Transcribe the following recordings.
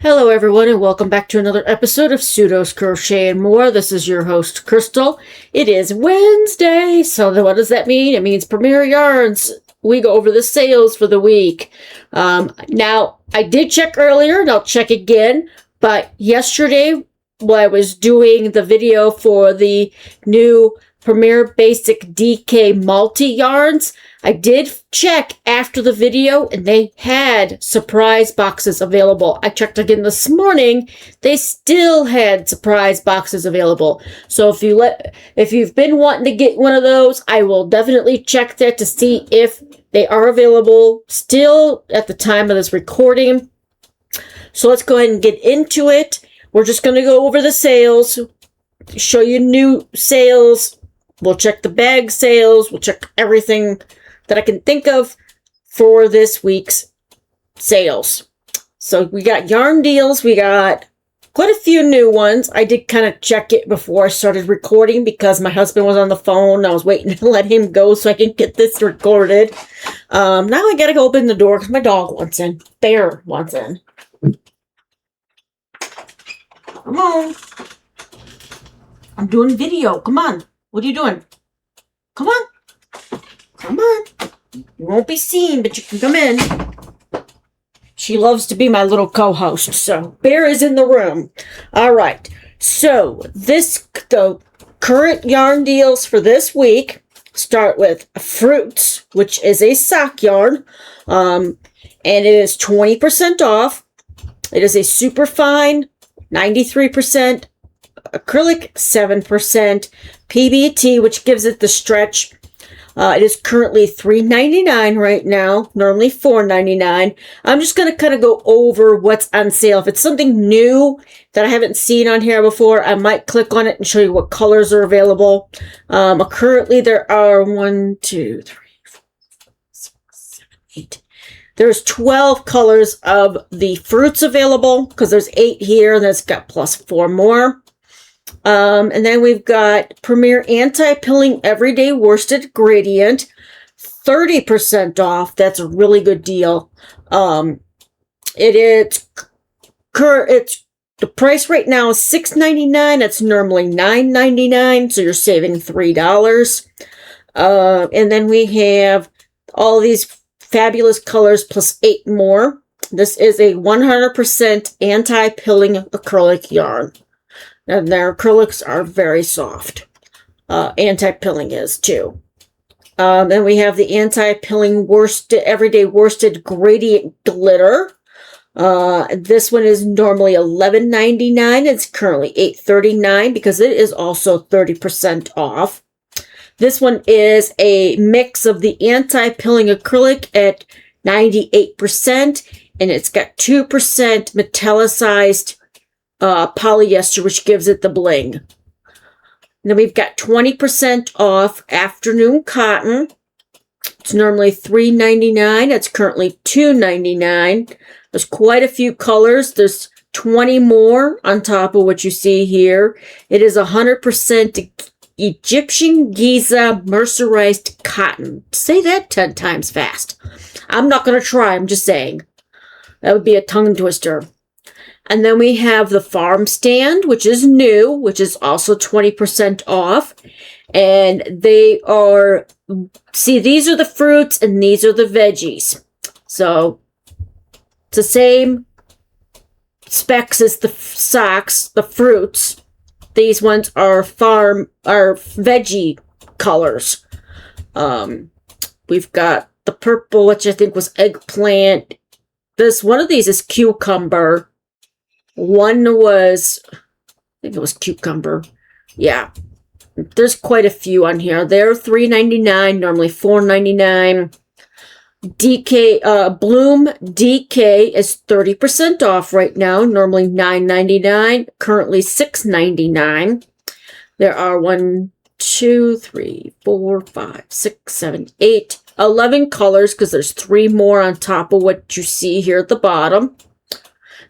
Hello everyone and welcome back to another episode of Pseudos Crochet and More. This is your host Crystal. It is Wednesday, so what does that mean? It means Premier Yarns. We go over the sales for the week. Now, I did check earlier and I'll check again, but yesterday when I was doing the video for the new Premier Basic DK multi-yarns, I did check after the video and they had surprise boxes available. I checked again this morning. They still had surprise boxes available. So if you've been wanting to get one of those, I will definitely check that to see if they are available still at the time of this recording. So let's go ahead and get into it. We're just going to go over the sales, show you new sales. We'll check the bag sales. We'll check everything that I can think of for this week's sales. So we got yarn deals. We got quite a few new ones. I did kind of check it before I started recording because my husband was on the phone. I was waiting to let him go so I can get this recorded. Now I gotta go open the door because my dog wants in. Bear wants in. Come on. I'm doing video. Come on. What are you doing? Come on. Come on. You won't be seen, but you can come in. She loves to be my little co-host, so Bear is in the room. All right. So the current yarn deals for this week start with Fruits, which is a sock yarn, and it is 20% off. It is a super fine 93%. Acrylic 7%, PBT, which gives it the stretch. It is currently $3.99 right now, normally $4.99. I'm just going to kind of go over what's on sale. If it's something new that I haven't seen on here before, I might click on it and show you what colors are available. Currently, there are 1, 2, 3, 4, 5, 6, 7, 8. There's 12 colors of the fruits available because there's 8 here and it's got plus 4 more. And then we've got Premier Anti-Pilling Everyday Worsted Gradient, 30% off. That's a really good deal. It's the price right now is $6.99. It's normally $9.99, so you're saving $3. And then we have all these fabulous colors plus 8 more. This is a 100% anti-pilling acrylic yarn. And their acrylics are very soft. Anti-pilling is too. Then we have the anti-pilling everyday worsted gradient glitter. This one is normally $11.99. It's currently $8.39 because it is also 30% off. This one is a mix of the anti-pilling acrylic at 98%, and it's got 2% metallicized polyester, which gives it the bling. And then we've got 20% off Afternoon Cotton. It's normally $3.99. It's currently $2.99. There's quite a few colors. There's 20 more on top of what you see here. It is 100% Egyptian Giza mercerized cotton. Say that 10 times fast. I'm not going to try. I'm just saying. That would be a tongue twister. And then we have the Farm Stand, which is new, which is also 20% off. And they are, see, these are the fruits and these are the veggies. So it's the same specs as the socks, the fruits. These ones are veggie colors. We've got the purple, which I think was eggplant. One of these is cucumber. One was, I think it was cucumber. Yeah. There's quite a few on here. They're $3.99, normally $4.99. Bloom DK is 30% off right now, normally $9.99, currently $6.99. There are 1, 2, 3, 4, 5, 6, 7, 8, 11 colors because there's 3 more on top of what you see here at the bottom.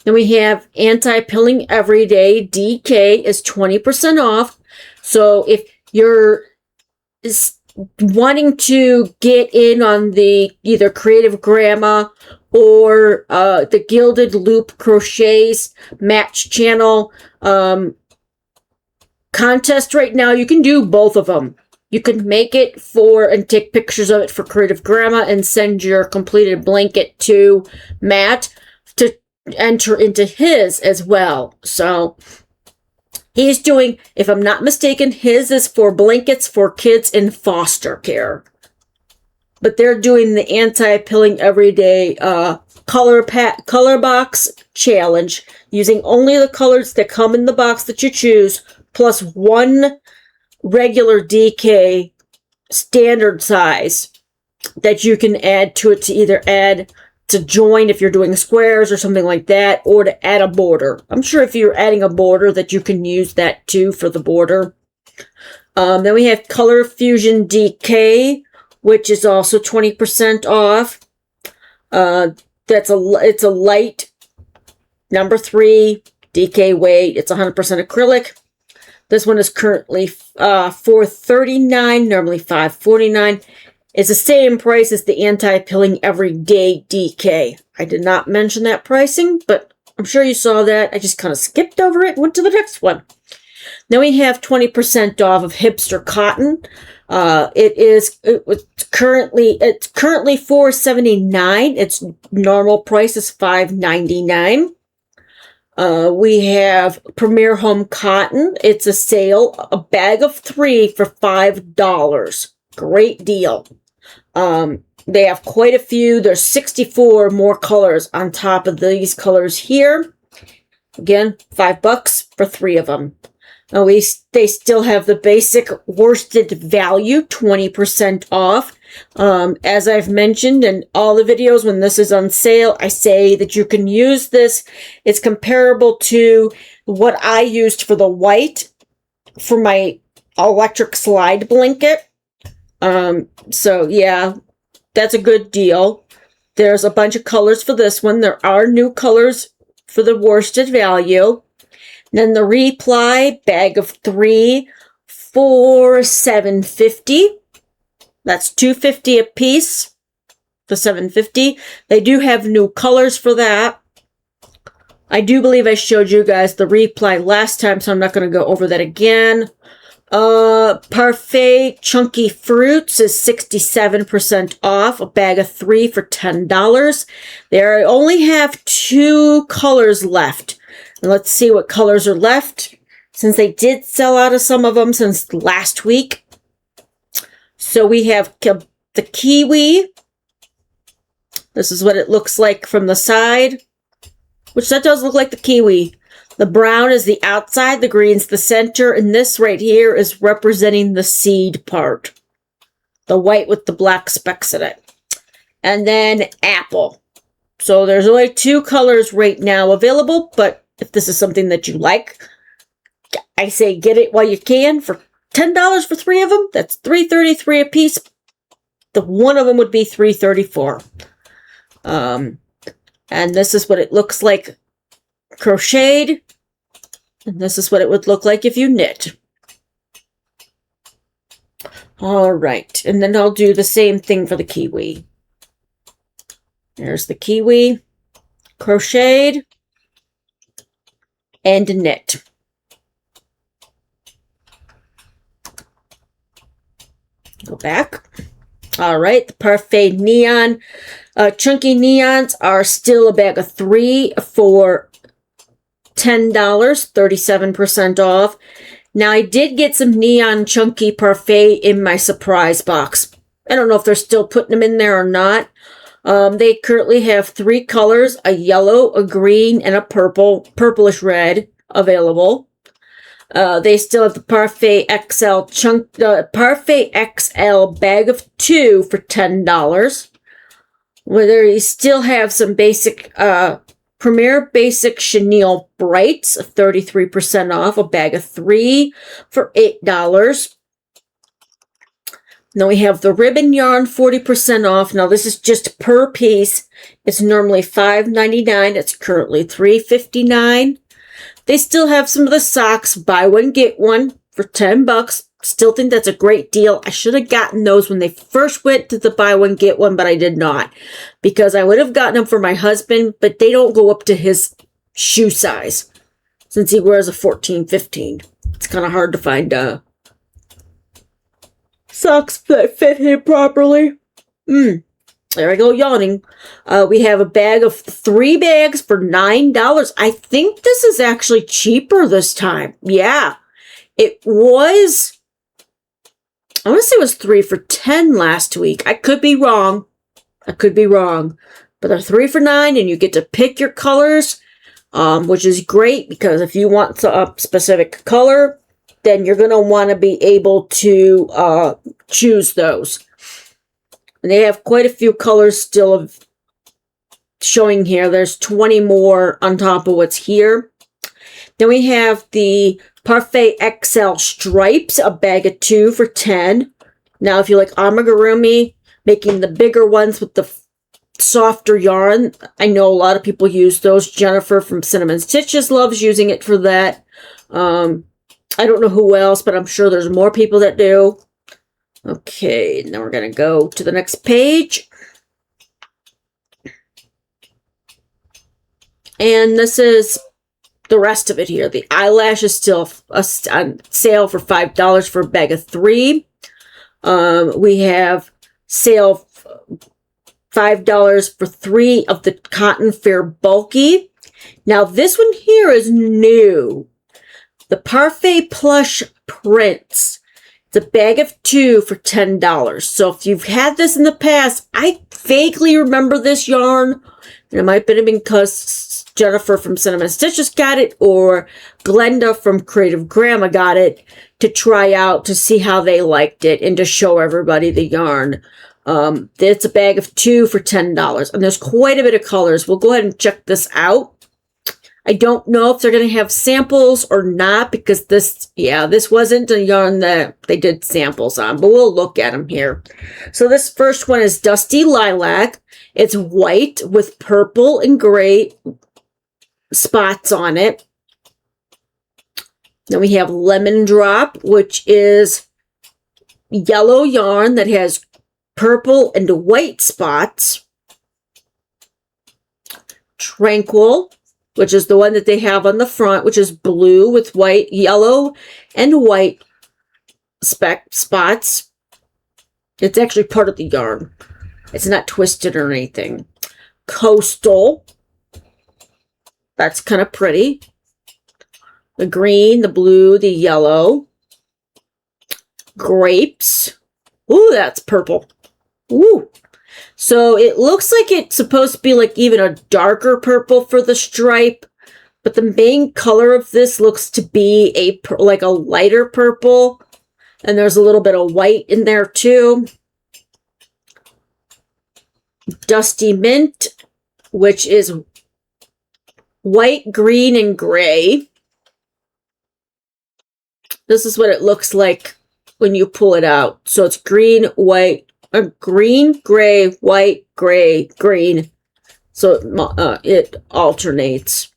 Then we have Anti-Pilling Everyday DK is 20% off. So if you're wanting to get in on the either Creative Grandma or the Gilded Loop Crochets Match Channel contest right now. You can do both of them. You can make it for and take pictures of it for Creative Grandma and send your completed blanket to Matt to enter into his as well. So he's doing, if I'm not mistaken, his is for blankets for kids in foster care. But they're doing the Anti-Pilling Everyday color box challenge, using only the colors that come in the box that you choose, plus one regular DK standard size that you can add to it to either add to join if you're doing squares or something like that, or to add a border. I'm sure if you're adding a border that you can use that too for the border. Then we have Color Fusion DK, which is also 20% off. It's a light number 3 DK weight. It's 100% acrylic. This one is currently $4.39, normally $5.49. It's the same price as the Anti-Pilling Everyday DK. I did not mention that pricing, but I'm sure you saw that. I just kind of skipped over it and went to the next one. Then we have 20% off of Hipster Cotton. It's currently $4.79. Its normal price is $5.99. We have Premier Home Cotton. It's a sale, a bag of 3 for $5. Great deal. They have quite a few. There's 64 more colors on top of these colors here. Again, $5 for 3 of them. They still have the basic worsted value, 20% off. As I've mentioned in all the videos, when this is on sale, I say that you can use this. It's comparable to what I used for the white for my electric slide blanket. So yeah, that's a good deal. There's a bunch of colors for this one. There are new colors for the worsted value. Then the Reply bag of 3 for $7.50. That's $2.50 a piece for $7.50. They do have new colors for that. I do believe I showed you guys the Reply last time, so I'm not going to go over that again. Parfait Chunky Fruits is 67% off, a bag of 3 for $10. They only have 2 colors left. And let's see what colors are left, since they did sell out of some of them since last week. So we have the Kiwi. This is what it looks like from the side, which that does look like the Kiwi. The brown is the outside, the green's the center, and this right here is representing the seed part. The white with the black specks in it. And then Apple. So there's only 2 colors right now available, but if this is something that you like, I say get it while you can for $10 for 3 of them. That's $3.33 a piece. The one of them would be $3.34. And this is what it looks like crocheted. And this is what it would look like if you knit. All right. And then I'll do the same thing for the Kiwi. There's the Kiwi. Crocheted. And knit. Go back. All right, the Parfait Neon. Chunky Neons are still a bag of 3 for $10, 37% off. Now, I did get some Neon Chunky Parfait in my surprise box. I don't know if they're still putting them in there or not. They currently have 3 colors, a yellow, a green, and a purplish red available. They still have the Parfait Parfait XL bag of 2 for $10. Whether you still have some basic, Premier Basic Chenille Brights, 33% off, a bag of 3 for $8. Now we have the Ribbon Yarn, 40% off. Now this is just per piece. It's normally $5.99. It's currently $3.59. They still have some of the socks, buy one, get one for $10. Still think that's a great deal. I should have gotten those when they first went to the buy one, get one, but I did not. Because I would have gotten them for my husband, but they don't go up to his shoe size. Since he wears a 14, 15. It's kind of hard to find socks that fit him properly. There I go, yawning. We have a bag of 3 bags for $9. I think this is actually cheaper this time. Yeah. It was, I want to say it was 3 for $10 last week. I could be wrong. But they're 3 for $9, and you get to pick your colors, which is great because if you want a specific color, then you're going to want to be able to choose those. And they have quite a few colors still showing here. There's 20 more on top of what's here. Then we have the Parfait XL Stripes, a bag of 2 for $10. Now, if you like amigurumi, making the bigger ones with the softer yarn, I know a lot of people use those. Jennifer from Cinnamon Stitches loves using it for that. I don't know who else, but I'm sure there's more people that do. Okay, now we're going to go to the next page. And this is the rest of it here. The eyelash is still on sale for $5 for a bag of 3. We have sale $5 for 3 of the Cotton Fair Bulky. Now this one here is new. The Parfait Plush Prints. It's a bag of 2 for $10. So if you've had this in the past, I vaguely remember this yarn. And it might have been because Jennifer from Cinnamon Stitches got it, or Glenda from Creative Grandma got it to try out to see how they liked it and to show everybody the yarn. It's a bag of 2 for $10. And there's quite a bit of colors. We'll go ahead and check this out. I don't know if they're going to have samples or not because this wasn't a yarn that they did samples on, but we'll look at them here. So this first one is Dusty Lilac. It's white with purple and gray spots on it. Then we have Lemon Drop, which is yellow yarn that has purple and white spots. Tranquil, which is the one that they have on the front, which is blue with white, yellow, and white spots. It's actually part of the yarn. It's not twisted or anything. Coastal. That's kind of pretty. The green, the blue, the yellow. Grapes. Ooh, that's purple. Ooh. So it looks like it's supposed to be like even a darker purple for the stripe, but the main color of this looks to be like a lighter purple, and there's a little bit of white in there too. Dusty Mint, which is white, green, and gray. This is what it looks like when you pull it out. So it's green, white, green, gray, white, gray, green. So it alternates.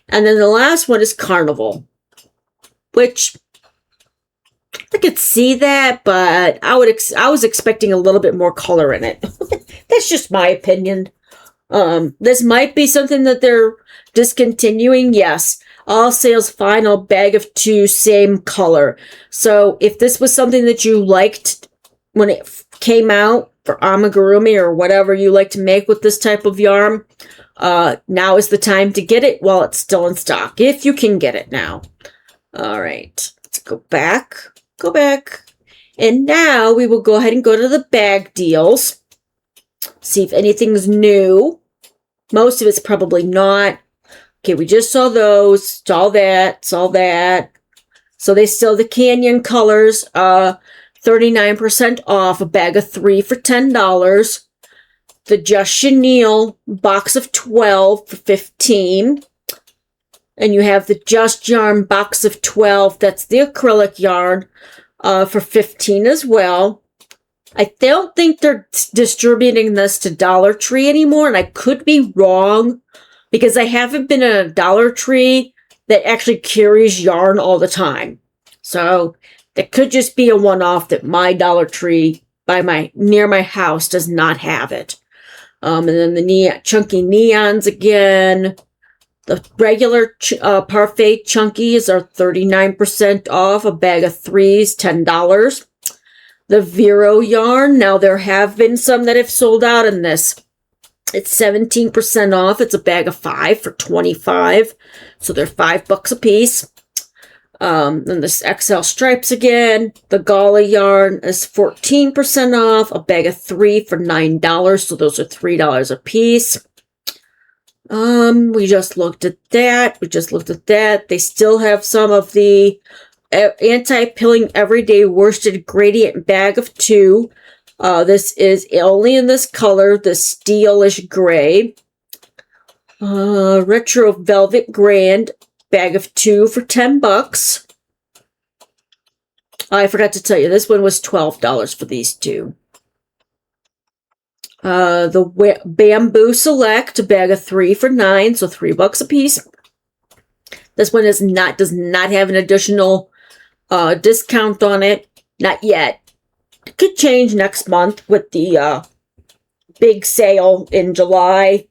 And then the last one is Carnival, which I could see that, but I was expecting a little bit more color in it. That's just my opinion. This might be something that they're discontinuing. Yes. All sales final, bag of 2, same color. So if this was something that you liked when it came out for amigurumi or whatever you like to make with this type of yarn, now is the time to get it while it's still in stock, if you can get it now. All right, let's go back. And now we will go ahead and go to the bag deals. See if anything's new. Most of it's probably not. Okay, we just saw those. It's all that. So they sell the Canyon colors, 39% off, a bag of 3 for $10. The Just Chenille box of 12 for $15. And you have the Just Yarn box of 12. That's the acrylic yarn for $15 as well. I don't think they're distributing this to Dollar Tree anymore, and I could be wrong because I haven't been in a Dollar Tree that actually carries yarn all the time. So That could just be a one-off that my Dollar Tree near my house does not have it. And then the chunky neons again. The regular Parfait chunkies are 39% off. A bag of threes, $10. The Vero yarn, now there have been some that have sold out in this. It's 17% off. It's a bag of 5 for $25. So they're $5 a piece. Then this XL stripes again. The Gala yarn is 14% off. A bag of 3 for $9. So those are $3 a piece. We just looked at that. They still have some of the anti-pilling everyday worsted gradient bag of 2. This is only in this color, the steelish gray. Retro velvet grand bag of 2 for $10. I forgot to tell you, this one was $12 for these two. The Bamboo Select, a bag of 3 for $9, so $3 a piece. This one does not have an additional discount on it. Not yet. It could change next month with the big sale in July.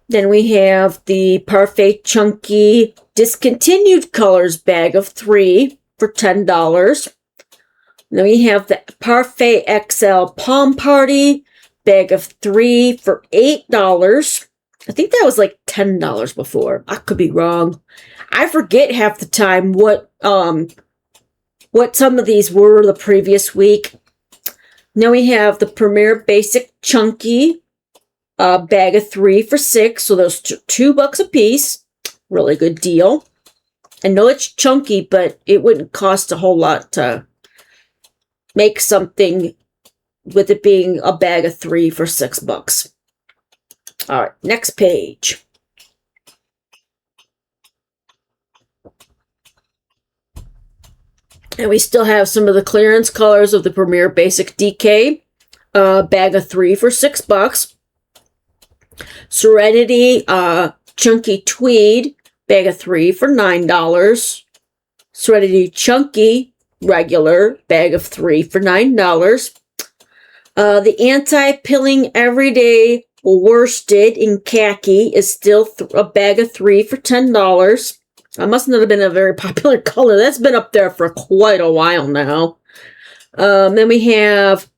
Then we have the Parfait Chunky Discontinued Colors bag of 3 for $10. Then we have the Parfait XL Palm Party bag of 3 for $8. I think that was like $10 before. I could be wrong. I forget half the time what some of these were the previous week. Now we have the Premier Basic Chunky bag of 3 for $6. So those $2 a piece. Really good deal. I know it's chunky, but it wouldn't cost a whole lot to make something with it being a bag of 3 for $6. All right, next page. And we still have some of the clearance colors of the Premier Basic DK. Bag of 3 for $6. Serenity Chunky Tweed. Bag of 3 for $9. Serenity Chunky Regular. Bag of 3 for $9. The Anti-Pilling Everyday Worsted in Khaki is still a bag of 3 for $10. That must not have been a very popular color. That's been up there for quite a while now. Then we have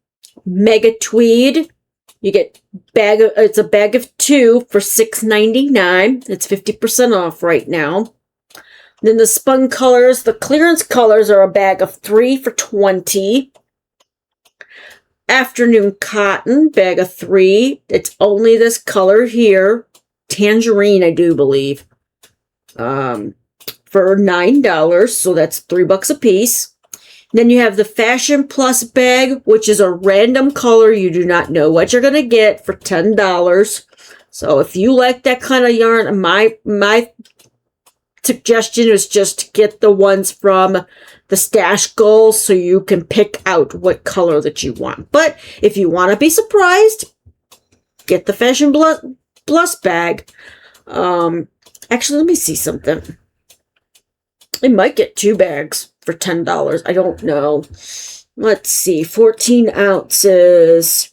Mega Tweed. You get it's a bag of 2 for $6.99. It's 50% off right now. Then the Spun colors, the clearance colors are a bag of 3 for $20. Afternoon Cotton, bag of 3. It's only this color here. Tangerine, I do believe. For $9, so that's $3 a piece. Then you have the Fashion Plus bag, which is a random color. You do not know what you're going to get for $10. So if you like that kind of yarn, my suggestion is just to get the ones from the Stash Goals so you can pick out what color that you want. But if you want to be surprised, get the Fashion Plus bag. Actually, let me see something. I might get 2 bags for $10. I don't know. Let's see. 14 ounces.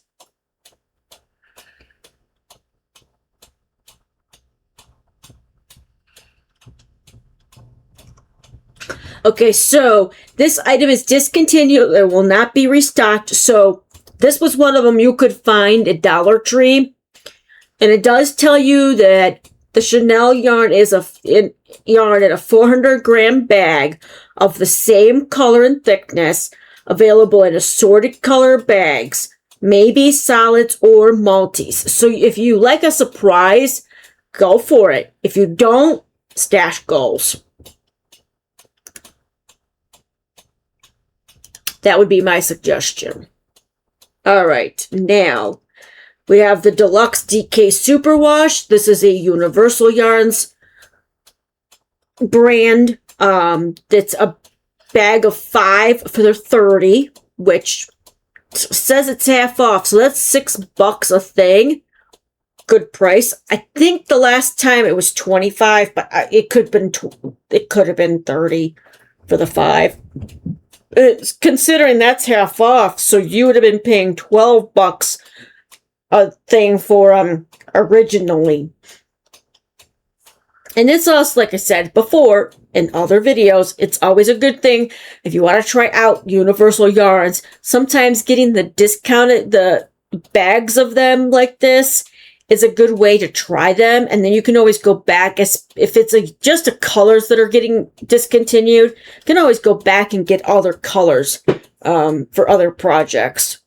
Okay, so this item is discontinued. It will not be restocked. So this was one of them you could find at Dollar Tree. And it does tell you that the Chanel yarn is yarn in a 400-gram bag of the same color and thickness, available in assorted color bags, maybe solids or multis. So if you like a surprise, go for it. If you don't, Stash Goals. That would be my suggestion. All right, now we have the Deluxe DK Superwash. This is a Universal Yarns brand. It's a bag of 5 for $30, which says it's half off. So that's $6 a thing. good price. I think the last time it was 25, but it could have been 30 for the 5. It's considering that's half off, so you would have been paying $12 a thing for originally. And it's also, like I said before in other videos, it's always a good thing if you want to try out Universal Yarns. Sometimes getting the bags of them like this is a good way to try them, and then you can always go back. If it's just the colors that are getting discontinued, you can always go back and get other colors for other projects.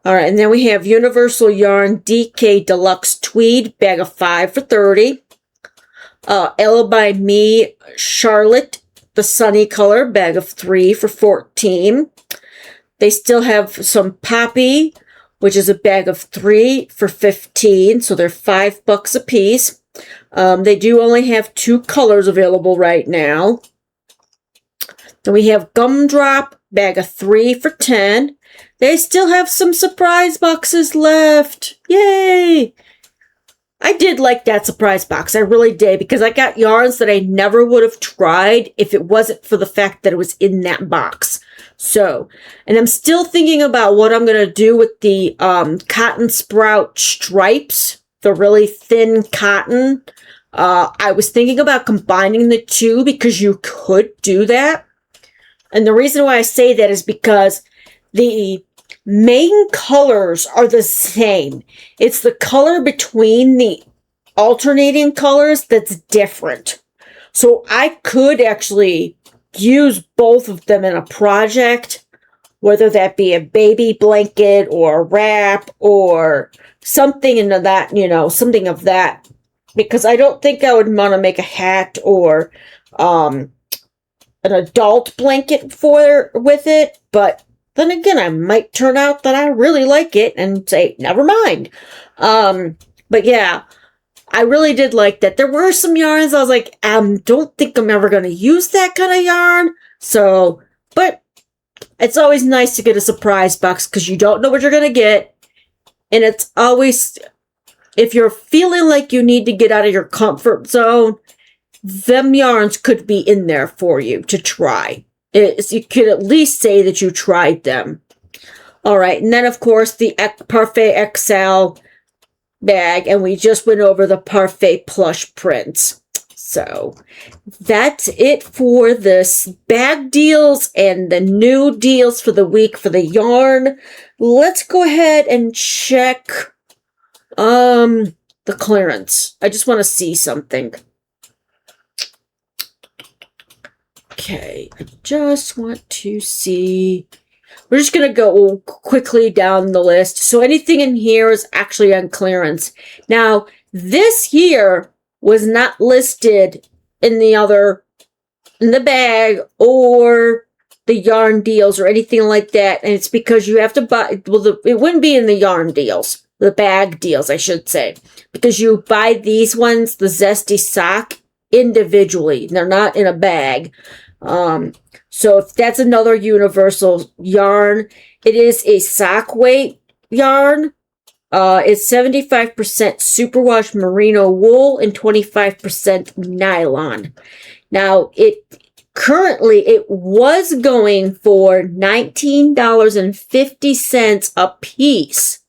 All right, and then we have Universal Yarn DK Deluxe Tweed, bag of 5 for $30. Ella by Me Charlotte, the Sunny color, bag of 3 for $14. They still have some Poppy, which is a bag of 3 for $15. So they're $5 a piece. They do only have 2 colors available right now. Then we have Gumdrop, bag of 3 for $10. They still have some surprise boxes left. Yay! I did like that surprise box. I really did, because I got yarns that I never would have tried if it wasn't for the fact that it was in that box. So, and I'm still thinking about what I'm going to do with the Cotton Sprout stripes, the really thin cotton. I was thinking about combining the two because you could do that. And the reason why I say that is because the main colors are the same. It's the color between the alternating colors that's different. So I could actually use both of them in a project, whether that be a baby blanket or a wrap or something into that, something of that. Because I don't think I would want to make a hat or an adult blanket with it, but then again, I might turn out that I really like it and say, never mind. But yeah, I really did like that. There were some yarns I was like, don't think I'm ever going to use that kind of yarn. So, but it's always nice to get a surprise box because you don't know what you're going to get. And it's always, if you're feeling like you need to get out of your comfort zone, them yarns could be in there for you to try. You could at least say that you tried them. All right, and then, of course, the Parfait XL bag, and we just went over the Parfait plush prints. So that's it for this bag deals and the new deals for the week for the yarn. Let's go ahead and check the clearance. I just want to see something. Okay, I just want to see. We're just going to go quickly down the list. So anything in here is actually on clearance. Now, this here was not listed in the bag or the yarn deals or anything like that. And it's because you have to buy, well, it wouldn't be in the yarn deals, the bag deals, I should say. Because you buy these ones, the Zesty Sock, individually. They're not in a bag. So if that's another Universal yarn, it is a sock weight yarn. It's 75% superwash merino wool and 25% nylon. Now, it was going for $19.50 a piece.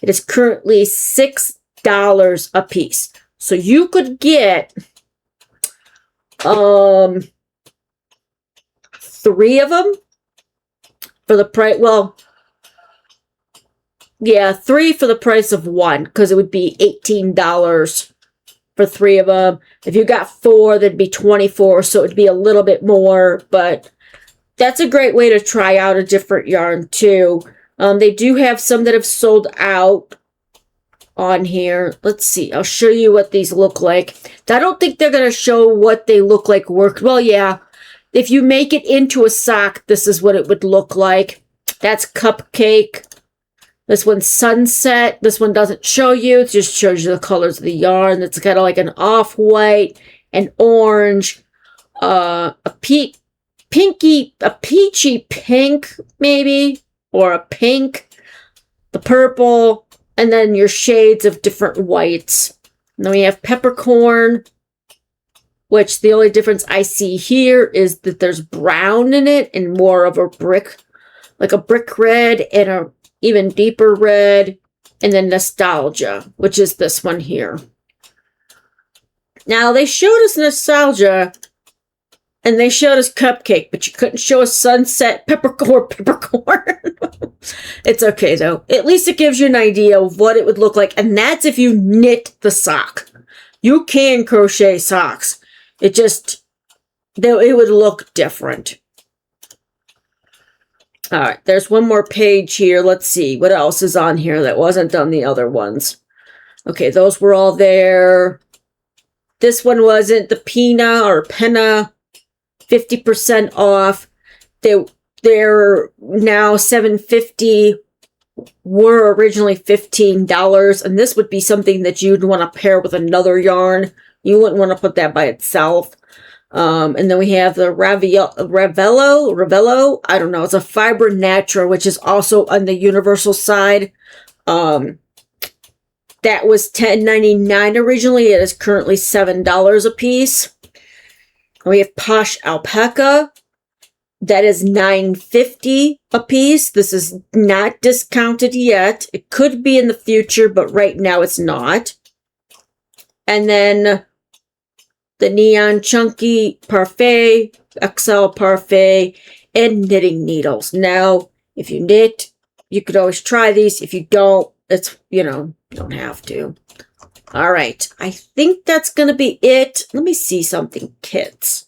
It is currently $6 a piece. So you could get 3 of them for the price. Well, yeah, 3 for the price of 1, because it would be $18 for 3 of them. If you got 4, that'd be $24, so it'd be a little bit more, but that's a great way to try out a different yarn too. They do have some that have sold out on here. Let's see. I'll show you what these look like. I don't think they're going to show what they look like worked. Well, yeah. If you make it into a sock, this is what it would look like. That's Cupcake. This one's Sunset. This one doesn't show you. It just shows you the colors of the yarn. It's kind of like an off-white, an orange, a peachy pink, maybe, or a pink, the purple, And then your shades of different whites. And then we have peppercorn, which the only difference I see here is that there's brown in it and more of a brick, like a brick red and a even deeper red. And then nostalgia, which is this one here. Now, they showed us nostalgia and they showed us cupcake, but you couldn't show us sunset peppercorn. It's okay, though. At least it gives you an idea of what it would look like. And that's if you knit the sock. You can crochet socks. It would look different. All right, there's one more page here. Let's see what else is on here that wasn't on the other ones. Okay, those were all there. This one wasn't. The Pina or Penna, 50% off. They're now $7.50. Were originally $15, and this would be something that you'd want to pair with another yarn. You wouldn't want to put that by itself. And then we have the Ravello. I don't know. It's a Fiber Natural, which is also on the Universal side. That was $10.99 originally. It is currently $7 a piece. And we have Posh Alpaca. That is $9.50 a piece. This is not discounted yet. It could be in the future, but right now it's not. And then the Neon Chunky Parfait, XL Parfait, and knitting needles. Now, if you knit, you could always try these. If you don't, it's, you don't have to. All right. I think that's going to be it. Let me see something. Kits.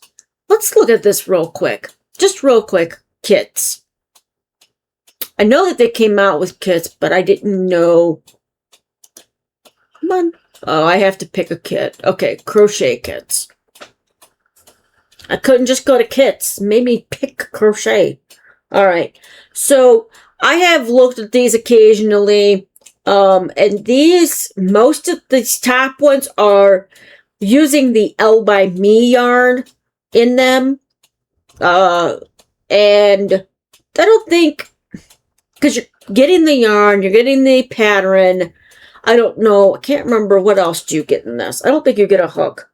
Let's look at this real quick. Just real quick. Kits. I know that they came out with kits, but I didn't know. Come on. Oh, I have to pick a kit. Okay, crochet kits. I couldn't just go to kits. Made me pick crochet. All right. So I have looked at these occasionally. And these, most of these top ones are using the L by Me yarn in them. And I don't think, because you're getting the yarn, you're getting the pattern. I don't know. I can't remember what else do you get in this. I don't think you get a hook.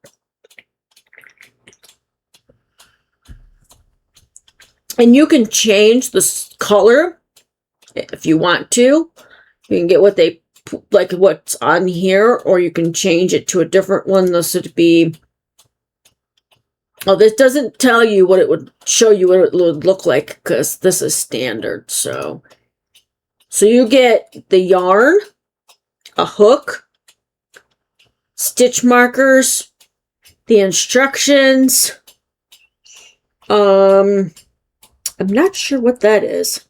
And you can change the color if you want to. You can get what they, like what's on here, or you can change it to a different one. This would be, oh, this doesn't tell you what it would show you what it would look like because this is standard. So you get the yarn, a hook, stitch markers, the instructions. I'm not sure what that is.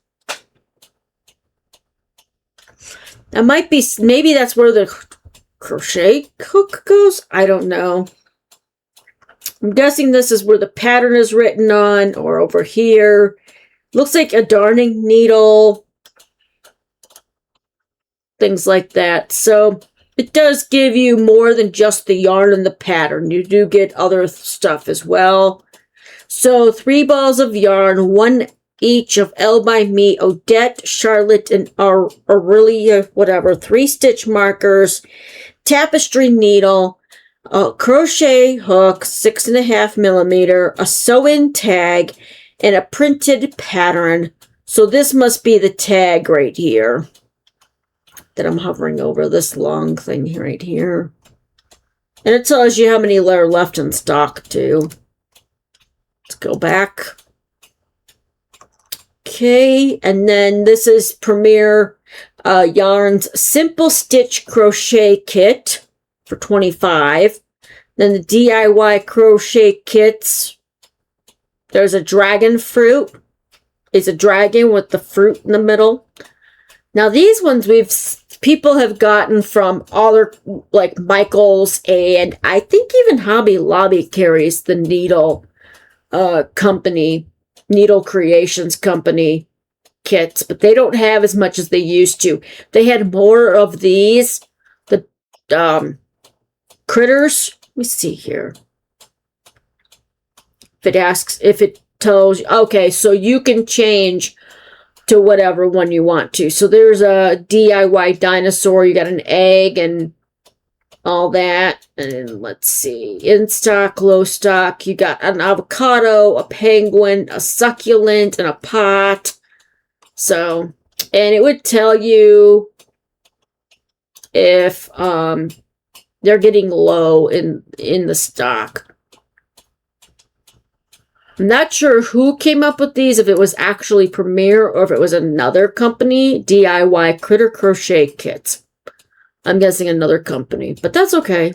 That might be, maybe that's where the crochet hook goes. I don't know. I'm guessing this is where the pattern is written on, or over here. Looks like a darning needle. Things like that. So it does give you more than just the yarn and the pattern. You do get other stuff as well. So 3 balls of yarn, 1 each of L by Me, Odette, Charlotte, and Aurelia, whatever. 3 stitch markers, tapestry needle, a crochet hook, 6.5 millimeter, a sew-in tag, and a printed pattern. So this must be the tag right here that I'm hovering over, this long thing right here. And it tells you how many are left in stock too. Let's go back. Okay, and then this is Premier Yarns Simple Stitch Crochet Kit for $25. Then the DIY crochet kits. There's a dragon fruit. It's a dragon with the fruit in the middle. Now these ones people have gotten from other, like Michaels, and I think even Hobby Lobby carries the needle company, Needle Creations company kits, but they don't have as much as they used to. They had more of these, the critters. Let me see here. If it asks, if it tells you, okay, so you can change to whatever one you want to. So there's a DIY dinosaur. You got an egg and all that. And let's see. In stock, low stock. You got an avocado, a penguin, a succulent, and a pot. So, and it would tell you if they're getting low in the stock. I'm not sure who came up with these, if it was actually Premier or if it was another company, DIY Critter Crochet Kits. I'm guessing another company, but that's okay.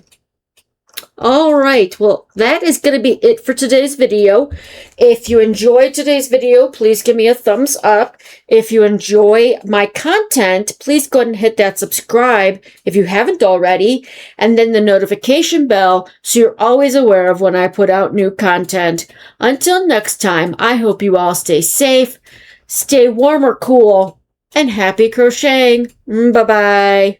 All right, well, that is going to be it for today's video. If you enjoyed today's video, please give me a thumbs up. If you enjoy my content, please go ahead and hit that subscribe if you haven't already, and then the notification bell so you're always aware of when I put out new content. Until next time, I hope you all stay safe, stay warm or cool, and happy crocheting. Bye-bye.